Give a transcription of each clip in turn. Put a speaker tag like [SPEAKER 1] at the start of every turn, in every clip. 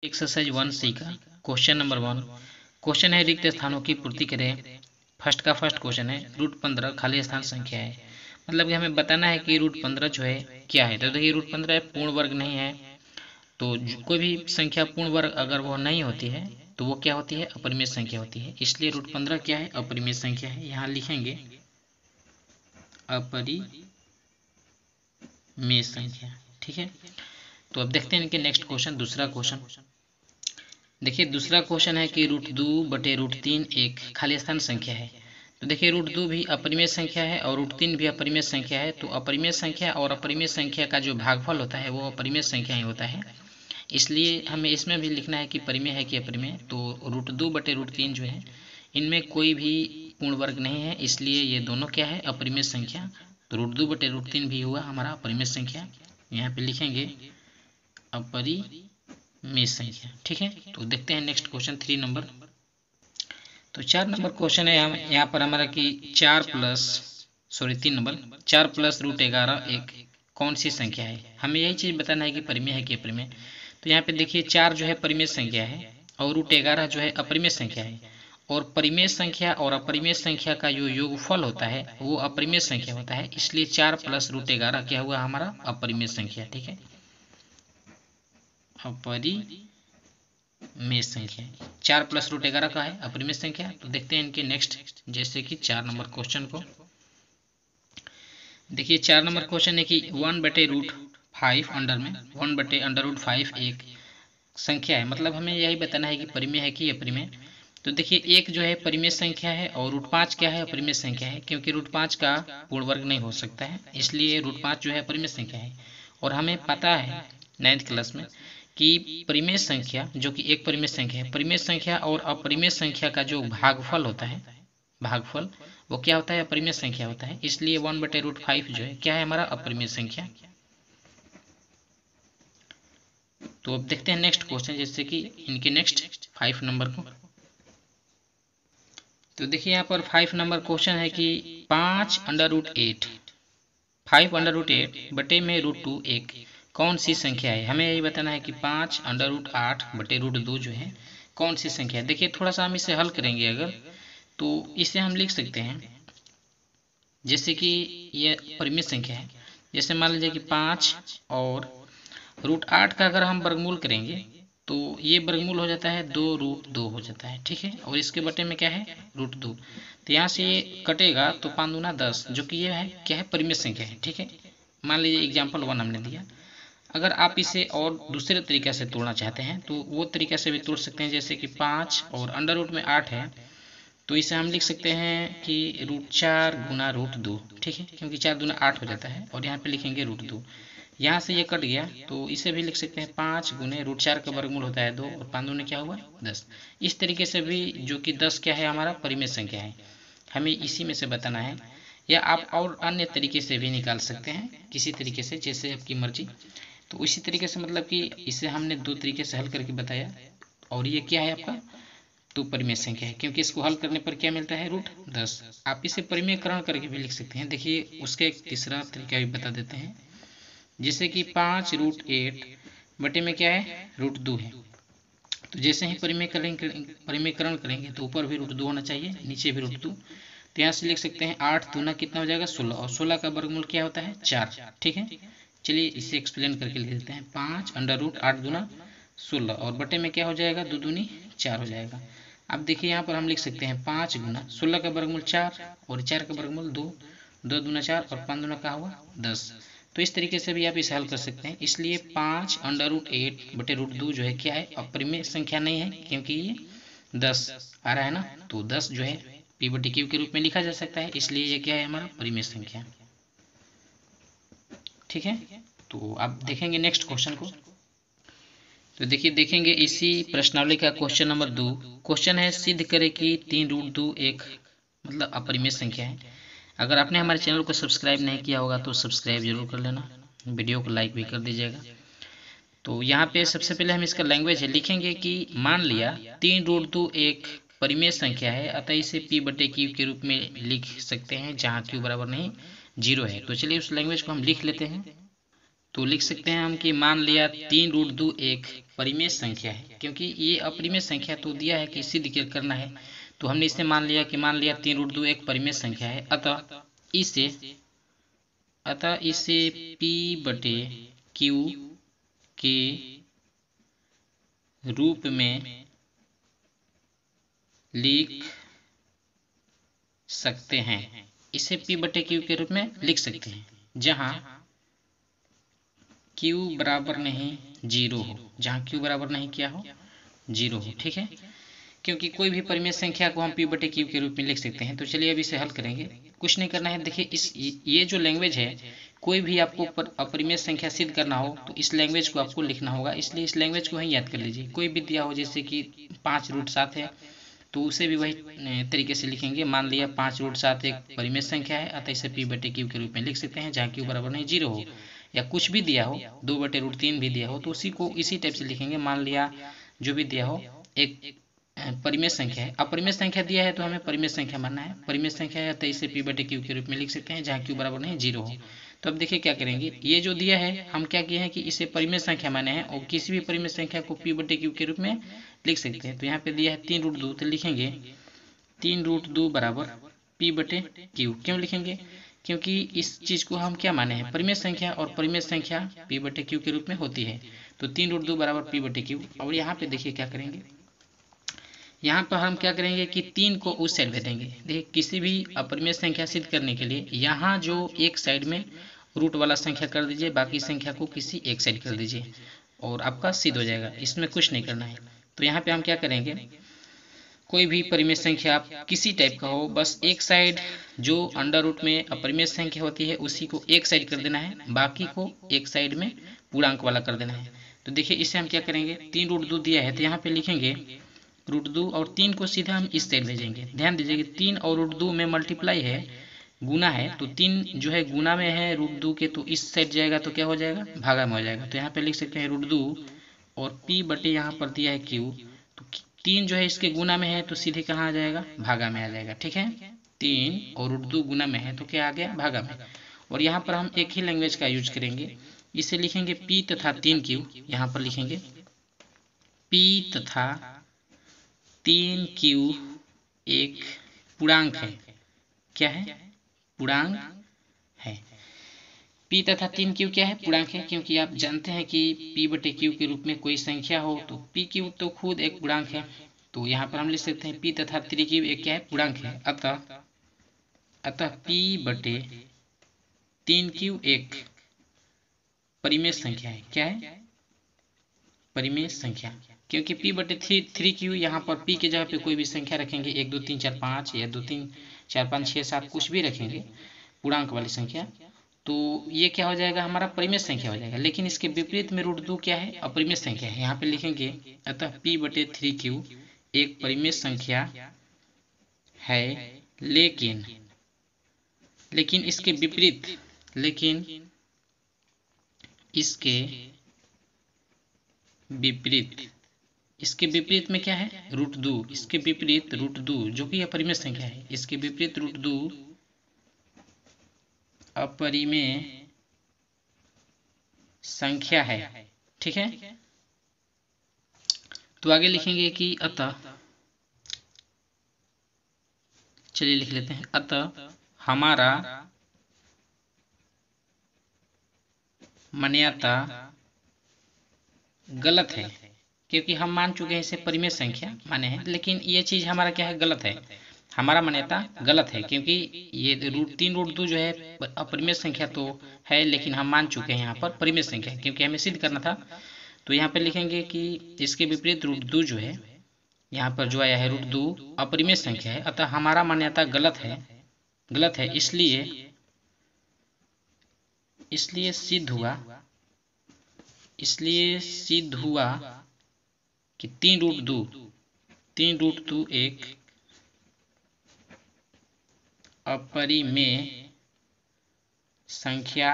[SPEAKER 1] Exercise 1C का question number 1। Question है रिक्त स्थानों की पूर्ति करें। फर्स्ट क्वेश्चन है √15 खाली स्थान संख्या है। मतलब कि हमें बताना है कि √15 जो है क्या है। तो देखिए √15 पूर्ण वर्ग नहीं है, तो कोई भी संख्या पूर्ण वर्ग अगर वो नहीं होती है तो वो क्या होती है, अपरिमेय संख्या होती है। इसलिए √15 क्या है, अपरिमेय संख्या है। यहाँ लिखेंगे अपरिमेय संख्या। ठीक है, तो अब देखते हैं इनके नेक्स्ट क्वेश्चन। दूसरा क्वेश्चन देखिए, दूसरा क्वेश्चन है कि √2 बटे √3 एक खाली स्थान संख्या है। तो देखिए √2 भी अपरिमेय संख्या है और √3 भी अपरिमेय संख्या है। तो अपरिमेय संख्या और अपरिमेय संख्या का जो भागफल होता है वो अपरिमेय संख्या ही होता है। इसलिए हमें इसमें भी लिखना है कि परिमेय है कि अपरिमेय। तो √2 बटे √3 जो है इनमें कोई भी पूर्ण वर्ग नहीं है, इसलिए ये दोनों क्या है, अपरिमेय संख्या। तो √2 बटे √3 भी हुआ हमारा अपरिमेय संख्या। यहाँ पे लिखेंगे अपरिमेय संख्या। ठीक है, तो देखते हैं नेक्स्ट क्वेश्चन 3 नंबर। तो 4 नंबर क्वेश्चन है यहाँ पर हमारा कि 3 नंबर 4 प्लस √11 एक कौन सी संख्या है। हमें यही चीज़ बताना है कि परिमेय है कि अपरिमेय। तो यहाँ पे देखिए 4 जो है परिमेय संख्या है और √11 जो है अपरिमेय संख्या है। और परिमेय संख्या और अपरिमेय संख्या का जो योगफल होता है वो अपरिमेय संख्या होता है। इसलिए 4 प्लस √11 क्या हुआ हमारा, अपरिमेय संख्या। ठीक है, अपरिमेय संख्या 4 प्लस √11 का है अपरिमेय संख्या। तो देखते हैं इनके नेक्स्ट, जैसे कि 4 नंबर क्वेश्चन को। देखिए 4 नंबर क्वेश्चन है कि 1 बटे √5 अंडर में 1 बटे √5 एक संख्या है। मतलब हमें यही बताना है कि परिमेय है कि अपरिमेय। तो देखिए एक जो है परिमेय संख्या है और √5 क्या है, अपरिमेय संख्या है। क्योंकि √5 का पूर्ण वर्ग नहीं हो सकता है, इसलिए √5 जो है अपरिमेय संख्या है। और हमें पता है 9th क्लास में कि परिमेय संख्या जो कि एक परिमेय संख्या है, परिमेय संख्या और अपरिमेय संख्या का जो भागफल होता है, भागफल वो क्या होता है, अपरिमेय संख्या होता है। इसलिए 1 बटे √5 जो है क्या है हमारा, अपरिमेय संख्या। तो अब देखते हैं नेक्स्ट क्वेश्चन, जैसे कि इनके नेक्स्ट 5 नंबर को। तो देखिए यहाँ पर 5 नंबर क्वेश्चन है कि 5√8 बटे में √2 एक कौन सी संख्या है। हमें यही बताना है कि 5√8 बटे √2 जो है कौन सी संख्या है। देखिए थोड़ा सा हम इसे हल करेंगे अगर, तो इसे हम लिख सकते हैं जैसे कि ये परिमेय संख्या है। जैसे मान लीजिए कि 5 और √8 का अगर हम वर्गमूल करेंगे तो ये वर्गमूल हो जाता है 2√2 हो जाता है। ठीक है, और इसके बटे में क्या है, √2। तो यहाँ से ये कटेगा तो 5 दूना 10, जो कि ये है क्या है, परिमेय संख्या है। ठीक है, मान लीजिए एग्जाम्पल 1 हमने दिया। अगर आप इसे और दूसरे तरीके से तोड़ना चाहते हैं तो वो तरीके से भी तोड़ सकते हैं। जैसे कि 5 और अंडर रूट में 8 है, तो इसे हम लिख सकते हैं कि √4 गुना √2। ठीक है, क्योंकि 4 दूना 8 हो जाता है और यहाँ पे लिखेंगे √2। यहाँ से ये कट गया तो इसे भी लिख सकते हैं 5 गुने √4 का वर्गमूल होता है 2 और 5 दूने क्या हुआ 10। इस तरीके से भी, जो कि 10 क्या है हमारा, परिमेय संख्या है। हमें इसी में से बताना है, या आप और अन्य तरीके से भी निकाल सकते हैं, किसी तरीके से जैसे आपकी मर्जी। तो इसी तरीके से मतलब कि इसे हमने 2 तरीके से हल करके बताया। और ये क्या है आपका, तो परिमेय संख्या है, क्योंकि इसको हल करने पर क्या मिलता है, √10। आप इसे परिमेयकरण करके भी लिख सकते हैं। देखिए उसका एक तीसरा तरीका भी बता देते हैं, जैसे कि 5√8 बटे में क्या है, √2 है। तो जैसे ही परिमेयकरण करेंगे तो ऊपर भी √2 होना चाहिए, नीचे भी √2। तो यहाँ से लिख सकते हैं 8 दूना कितना हो जाएगा 16, और 16 का वर्गमूल क्या होता है 4। ठीक है, चलिए इसे एक्सप्लेन करके लिख देते हैं। 5√8 दूना 16 और बटे में क्या हो जाएगा, 2 दूनी 4 हो जाएगा। अब देखिए यहाँ पर हम लिख सकते हैं 5 गुना 16 का वर्गमूल 4 और 4 का वर्गमूल 2, 2 दूना 4 और 5 दूना का हुआ 10। तो इस तरीके से भी आप इसे हल कर सकते हैं। इसलिए 5√8 बटे √2 जो है क्या है, अपरिमेय संख्या नहीं है, क्योंकि ये 10 आ रहा है ना। तो 10 जो है पी बटे क्यू के रूप में लिखा जा सकता है, इसलिए ये क्या है हमारा, परिमेय संख्या। ठीक है, तो आप देखेंगे नेक्स्ट क्वेश्चन को। तो देखिए देखेंगे इसी प्रश्नावली का क्वेश्चन नंबर 2। क्वेश्चन है सिद्ध करें कि 3√2 एक मतलब अपरिमेय संख्या है। अगर आपने हमारे चैनल को सब्सक्राइब नहीं किया होगा तो सब्सक्राइब जरूर कर लेना, वीडियो को लाइक भी कर दीजिएगा। तो यहाँ पे सबसे पहले हम इसका लैंग्वेज है लिखेंगे कि मान लिया 3√2 एक परिमेय संख्या है, अतः इसे p बटे क्यू के रूप में लिख सकते हैं, जहाँ q बराबर नहीं 0 है। तो चलिए उस लैंग्वेज को हम लिख लेते हैं। तो लिख सकते हैं हम कि मान लिया 3√2 एक परिमेय संख्या है, क्योंकि ये अपरिमेय संख्या तो दिया है कि सिद्ध करना है, तो हमने इसे मान लिया 3√2 एक परिमेय संख्या है। अतः इसे P/Q के रूप में लिख सकते हैं। इसे P/Q के रूप में लिख सकते हैं, जहां Q बराबर नहीं 0 हो, जहां Q बराबर नहीं क्या हो 0 हो। ठीक है, क्योंकि कोई भी परिमेय संख्या को हम P/Q के रूप में लिख सकते हैं। तो चलिए अब इसे हल करेंगे, कुछ नहीं करना है। देखिए ये जो लैंग्वेज है, कोई भी आपको अपरिमेय संख्या सिद्ध करना हो तो इस लैंग्वेज को आपको लिखना होगा, इसलिए इस लैंग्वेज को ही याद कर लीजिए। कोई भी दिया हो, जैसे कि 5√7 है तो उसे भी वही तरीके से लिखेंगे। मान लिया 5√7 एक परिमेय संख्या है, अतः इसे P/Q के रूप में लिख सकते हैं, जहाँ Q बराबर नहीं 0 हो। या कुछ भी दिया हो, 2/√3 भी दिया हो तो उसी को इसी टाइप से लिखेंगे। मान लिया जो भी दिया हो एक परिमेय संख्या है, अपरिमेय संख्या दिया है तो हमें परिमेय संख्या मानना है। परिमेय संख्या है तो इसे P/Q के रूप में लिख सकते हैं, जहाँ Q बराबर नहीं 0 हो। तो अब देखिए क्या करेंगे, ये जो दिया है हम क्या किए हैं कि इसे परिमेय संख्या माने हैं, और किसी भी परिमेय संख्या को P/Q के रूप में लिख सकते हैं। तो यहाँ पे दिया है 3√2, तो लिखेंगे 3√2 बराबर P/Q। क्यों लिखेंगे, क्योंकि इस चीज को हम क्या माने हैं, परिमेय संख्या, और परिमेय संख्या P/Q के रूप में होती है। तो 3√2 बराबर P/Q। और यहाँ पे देखिए क्या करेंगे, यहाँ पर हम क्या करेंगे कि 3 को उस साइड भेजेंगे। देखिए किसी भी अपरिमेय संख्या सिद्ध करने के लिए यहाँ जो एक साइड में रूट वाला संख्या कर दीजिए, बाकी संख्या को किसी एक साइड कर दीजिए और आपका सिद्ध हो जाएगा, इसमें कुछ नहीं करना है। तो यहाँ पे हम क्या करेंगे, कोई भी परिमेय संख्या किसी टाइप का हो, बस एक साइड जो अंडर रूट में अपरिमेय संख्या होती है उसी को एक साइड कर देना है, बाकी को एक साइड में पूर्णांक वाला कर देना है। तो देखिए इससे हम क्या करेंगे, 3√2 दिया है तो यहाँ पे लिखेंगे √2 और 3 को सीधा हम इस साइड भेजेंगे। ध्यान दीजिए 3 और √2 में मल्टीप्लाई है, गुना है, तो 3 जो है गुना में है √2 के, तो इस साइड जाएगा तो क्या हो जाएगा, भागा में हो जाएगा। तो यहाँ पे लिख सकते हैं √2 और P/, यहाँ पर दिया है Q, तो 3 जो है इसके गुना में है तो सीधे कहाँ आ जाएगा, भागा में आ जाएगा। ठीक है, 3 और √2 गुना में है तो क्या आ गया, भागा में। और यहाँ पर हम एक ही लैंग्वेज का यूज करेंगे, इसे लिखेंगे P तथा 3Q। यहाँ पर लिखेंगे P तथा 3Q एक पूर्णांक है। क्या है, पूर्णांक है। P तथा 3Q क्या है, पूर्णांक है, क्योंकि आप जानते हैं कि P/Q के रूप में कोई संख्या हो तो PQ तो खुद एक पूर्णांक है। तो यहाँ पर हम लिख सकते हैं P तथा 3Q एक क्या है, पूर्णांक है। अतः P/3Q एक परिमेय संख्या है। क्या है, परिमेय संख्या, क्योंकि P/3Q यहाँ पर P के जगह पे कोई भी संख्या रखेंगे, 1 2 3 4 5 या 2 3 4 5 6 7 कुछ भी रखेंगे पूर्णांक वाली संख्या, तो ये क्या हो जाएगा, हमारा परिमेय संख्या हो जाएगा। लेकिन इसके विपरीत में √2 क्या है, अपरिमेय संख्या है। यहाँ पे लिखेंगे अतः P/3Q एक परिमेय संख्या है, लेकिन इसके विपरीत, इसके विपरीत में क्या है, √2। इसके विपरीत √2 जो कि अपरिमेय संख्या है, इसके विपरीत √2 अपरिमेय संख्या है। ठीक है, तो आगे लिखेंगे कि अतः, चलिए लिख लेते हैं, अतः हमारा मान्यता गलत है, क्योंकि हम मान चुके हैं इसे परिमेय संख्या माने हैं, लेकिन ये चीज हमारा क्या है, गलत है। हमारा मान्यता गलत है, क्योंकि ये √3 जो है अपरिमेय संख्या तो है, लेकिन हम मान चुके हैं यहाँ पर परिमेय संख्या, क्योंकि हमें सिद्ध करना था। तो यहाँ पे लिखेंगे कि इसके विपरीत √2 जो है, यहाँ पर जो आया है √2 अपरिमेय संख्या है, अतः हमारा मान्यता गलत है। इसलिए सिद्ध हुआ कि 3√2 एक अपरिमेय संख्या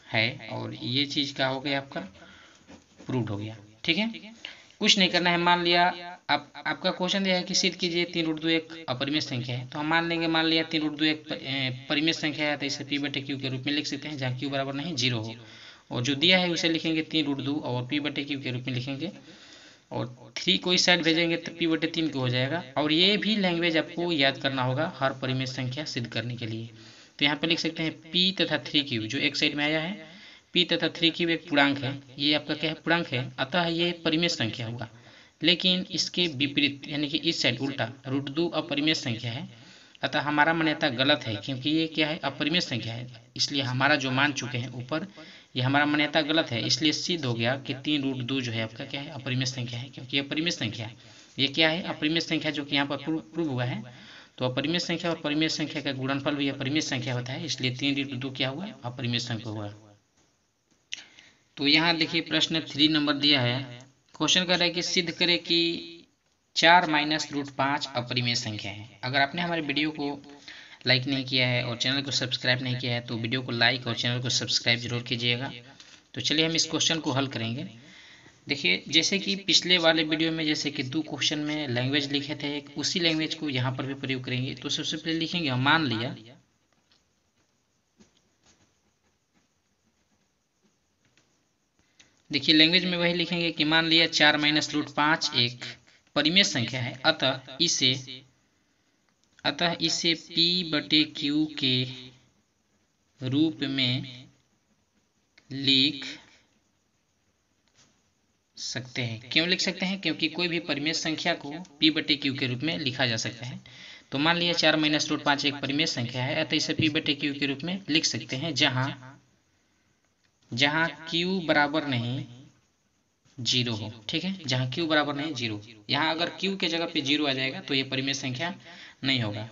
[SPEAKER 1] है, और ये चीज का हो गया, आपका प्रूव हो गया। ठीक है, कुछ नहीं करना है। मान लिया आपका क्वेश्चन दिया है कि सिद्ध कीजिए 3√2 एक अपरिमेय संख्या है, तो हम मान लेंगे, मान लिया 3√2 एक परिमेय संख्या है, तो इसे P/Q के रूप में लिख सकते हैं, जहाँ Q बराबर नहीं 0 हो। और जो दिया है उसे लिखेंगे 3√2 और P/Q के रूप में लिखेंगे और 3 को इस साइड भेजेंगे तो p/3 को हो जाएगा। और ये भी लैंग्वेज आपको याद करना होगा हर परिमेय संख्या सिद्ध करने के लिए। तो यहाँ पर लिख सकते हैं p तथा 3 जो एक साइड में आया है, p तथा 3 एक पूर्णांक है, ये आपका क्या है, पूर्णांक है, अतः ये परिमेय संख्या हुआ। लेकिन इसके विपरीत यानी कि इस साइड उल्टा √2 अपरिमेय संख्या है, अतः हमारा मान्यता गलत है, क्योंकि ये क्या है, अपरिमेय संख्या है। इसलिए हमारा जो मान चुके हैं ऊपर, ये हमारा मान्यता गलत है। इसलिए सिद्ध हो गया कि 3√2 जो है आपका क्या है, अपरिमेय संख्या है, क्योंकि अपरिमेय संख्या है। ये क्या है, अपरिमेय संख्या, जो कि यहाँ पर प्रूव हुआ है। तो अपरिमेय संख्या और परिमेय संख्या का गुणनफल भी अपरिमेय संख्या होता है, इसलिए 3√2 क्या हुआ, अपरिमेय संख्या हुआ। तो यहाँ देखिए प्रश्न 3 नंबर दिया है। क्वेश्चन कर रहा है कि सिद्ध करें कि 4 माइनस √5 अपरिमेय संख्या है। अगर आपने हमारे वीडियो को लाइक नहीं किया है और चैनल को सब्सक्राइब नहीं किया है तो वीडियो को लाइक और चैनल को सब्सक्राइब जरूर कीजिएगा। तो चलिए हम इस क्वेश्चन को हल करेंगे। देखिए जैसे कि पिछले वाले वीडियो में जैसे कि 2 क्वेश्चन में लैंग्वेज लिखे थे, उसी लैंग्वेज को यहाँ पर भी प्रयोग करेंगे। तो सबसे पहले लिखेंगे हम मान लिया, देखिए लैंग्वेज में वही लिखेंगे कि मान लिया 4 माइनस √5 एक परिमेय संख्या है, अतः इसे p/q के रूप में लिख सकते हैं। क्यों लिख सकते हैं, क्योंकि कोई भी परिमेय संख्या को p/q के रूप में लिखा जा सकता है। तो मान लिया 4 माइनस √5 एक परिमेय संख्या है, अतः इसे p/q के रूप में लिख सकते हैं, जहां q बराबर नहीं 0 हो। ठीक है, जहां q बराबर नहीं 0। यहाँ अगर q के जगह पे 0 आ जाएगा तो ये परिमेय संख्या नहीं होगा।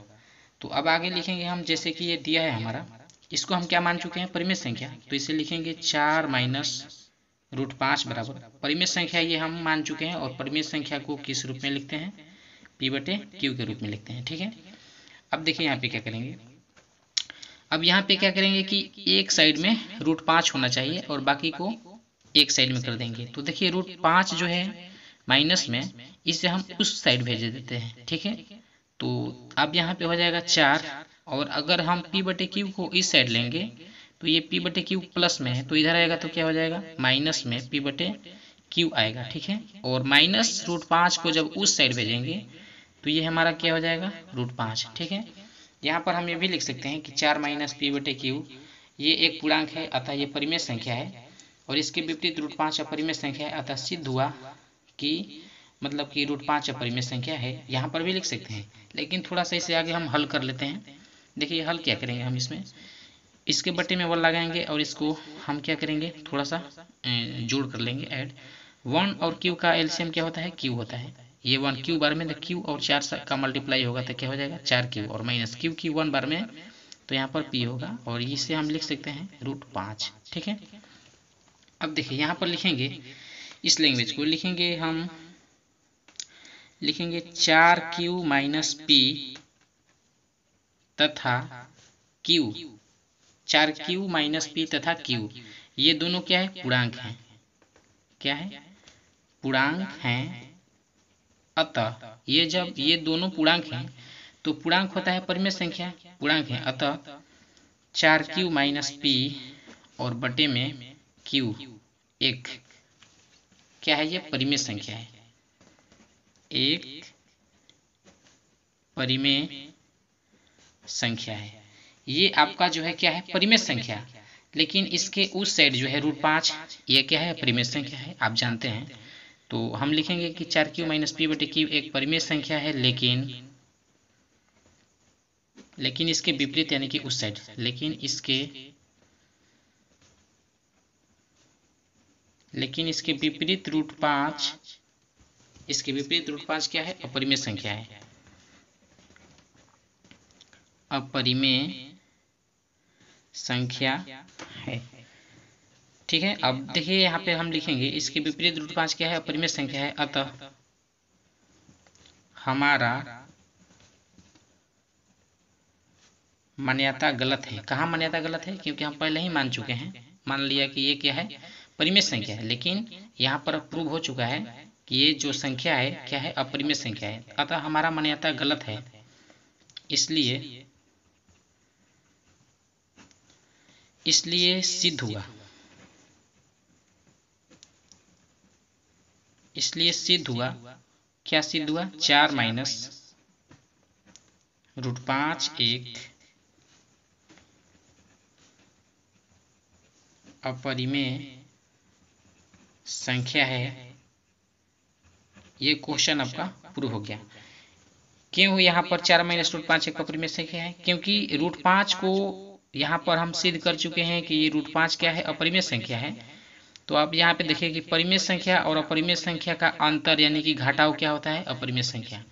[SPEAKER 1] तो अब आगे लिखेंगे हम, जैसे कि ये दिया है हमारा, इसको हम क्या मान चुके हैं, परिमेय संख्या। तो इसे लिखेंगे 4 माइनस √5 बराबर परिमेय संख्या, ये हम मान चुके हैं। और परिमेय संख्या को किस रूप में लिखते हैं, p/q के रूप में लिखते हैं। ठीक है, अब देखिए यहाँ पे क्या करेंगे, अब यहाँ पे क्या करेंगे कि एक साइड में √5 होना चाहिए और बाकी को एक साइड में कर देंगे। तो देखिए √5 जो है माइनस में, इसे हम उस साइड भेज देते हैं। ठीक है, तो अब यहाँ पे हो जाएगा 4, और अगर हम p/q को इस साइड लेंगे तो ये p/q प्लस में है, तो इधर आएगा तो क्या हो जाएगा, माइनस में p/q आएगा। ठीक है, और माइनस √5 को जब उस साइड भेजेंगे तो ये हमारा क्या हो जाएगा, √5। ठीक है, यहाँ पर हम ये भी लिख सकते हैं कि 4 माइनस p/q ये एक पूर्णांक है, अतः ये परिमेय संख्या है, और इसके विपरीत √5 अपरिमेय संख्या है, अतः सिद्ध हुआ कि मतलब कि √5 अपरिमेय संख्या है। यहाँ पर भी लिख सकते हैं, लेकिन थोड़ा सा इसे आगे हम हल कर लेते हैं। देखिए हल क्या करेंगे हम, इसमें इसके बट्टे में 1 लगाएंगे और इसको हम क्या करेंगे, थोड़ा सा जोड़ कर लेंगे, ऐड। 1 और q का एलसीएम क्या होता है, q होता है। ये 1 q बार में q और 4 का मल्टीप्लाई होगा तो क्या हो जाएगा, 4q, और माइनस q की 1 बार में तो यहाँ पर p होगा, और इसे हम लिख सकते हैं √5। ठीक है, अब देखिए यहाँ पर लिखेंगे, इस लैंग्वेज को लिखेंगे हम, लिखेंगे 4q माइनस p तथा q, 4q माइनस p तथा q, ये दोनों क्या है, पूर्णांक हैं। क्या है, पूर्णांक हैं, अतः ये जब ये दोनों पूर्णांक हैं तो पूर्णांक होता है परिमेय संख्या, पूर्णांक है, अतः 4q माइनस p और बटे में q एक क्या है, ये परिमेय संख्या है, एक परिमेय संख्या है। ये आपका जो है क्या है, परिमेय संख्या, लेकिन इसके उस साइड जो है √5 ये क्या है, परिमेय संख्या है, आप जानते हैं। तो हम लिखेंगे कि 4q माइनस p/q एक परिमेय संख्या है, लेकिन इसके विपरीत यानी कि उस साइड, लेकिन इसके विपरीत √5, इसके विपरीत √5 क्या है, अपरिमेय संख्या है, अपरिमेय संख्या है। ठीक है, अब देखिए यहाँ पे हम लिखेंगे इसके विपरीत √5 क्या है, अपरिमेय संख्या है, अतः हमारा मान्यता गलत है। कहाँ मान्यता गलत है, क्योंकि हम पहले ही मान चुके हैं, मान लिया कि ये क्या है, परिमेय संख्या है, लेकिन यहाँ पर प्रूव हो चुका है कि ये जो संख्या है क्या है, अपरिमेय संख्या है, अतः हमारा मान्यता गलत है। इसलिए सिद्ध हुआ, इसलिए सिद्ध हुआ, क्या सिद्ध हुआ, 4 माइनस √5 एक अपरिमेय संख्या है। ये क्वेश्चन आपका प्रूव हो गया। क्यों यहाँ पर 4 माइनस √5 एक अपरिमेय संख्या है, क्योंकि √5 को यहाँ पर हम सिद्ध कर चुके हैं कि ये √5 क्या है, अपरिमेय संख्या है। तो आप यहाँ पे देखिए कि परिमेय संख्या और अपरिमेय संख्या का अंतर यानी कि घटाव क्या होता है, अपरिमेय संख्या।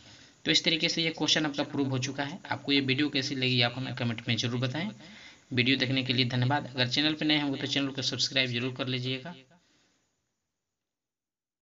[SPEAKER 1] तो इस तरीके से ये क्वेश्चन आपका प्रूव हो चुका है। आपको ये वीडियो कैसी लगी आप हमें कमेंट में जरूर बताएं। वीडियो देखने के लिए धन्यवाद। अगर चैनल पर नए होंगे तो चैनल को सब्सक्राइब जरूर कर लीजिएगा।